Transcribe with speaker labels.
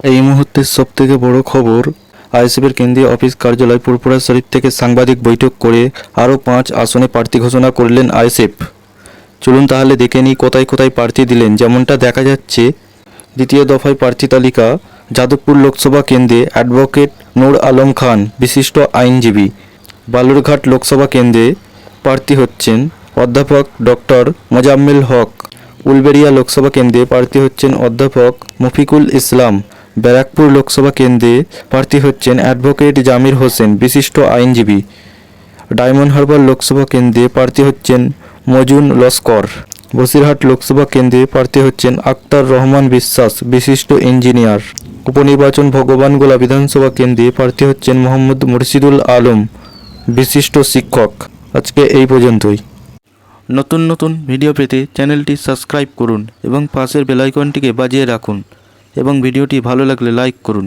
Speaker 1: এই মুহূর্তের সবথেকে বড় খবর, আইএসএফের কেন্দ্রীয় অফিস কার্যালয় ফুরফুরা শরীফ থেকে সাংবাদিক বৈঠক করে আরও 5 আসনে প্রার্থী ঘোষণা করলেন আইএসএফ। চলুন তাহলে দেখে নিই কোথায় কোথায় প্রার্থী দিলেন। যেমনটা দেখা যাচ্ছে, দ্বিতীয় দফায় প্রার্থী তালিকা যাদবপুর লোকসভা কেন্দ্রে অ্যাডভোকেট নূর আলম খান, বিশিষ্ট আইনজীবী। বালুরঘাট লোকসভা কেন্দ্রে প্রার্থী হচ্ছেন অধ্যাপক ডক্টর মোজাম্মেল হক। উলবেড়িয়া লোকসভা কেন্দ্রে প্রার্থী হচ্ছেন অধ্যাপক মফিকুল ইসলাম। ব্যারাকপুর লোকসভা কেন্দ্রে প্রার্থী হচ্ছেন অ্যাডভোকেট জামির হোসেন, বিশিষ্ট আইনজীবী। ডায়মন্ড হারবার লোকসভা কেন্দ্রে প্রার্থী হচ্ছেন মজুন লস্কর। বসিরহাট লোকসভা কেন্দ্রে প্রার্থী হচ্ছেন আক্তার রহমান বিশ্বাস, বিশিষ্ট ইঞ্জিনিয়ার। উপনির্বাচন ভগবানগোলা বিধানসভা কেন্দ্রে প্রার্থী হচ্ছেন মোহাম্মদ মুর্শিদুল আলম, বিশিষ্ট শিক্ষক। আজকে এই পর্যন্তই। নতুন নতুন ভিডিও পেতে চ্যানেলটি সাবস্ক্রাইব করুন এবং পাশের বেল আইকনটিকে বাজিয়ে রাখুন এবং ভিডিওটি ভালো লাগলে লাইক করুন।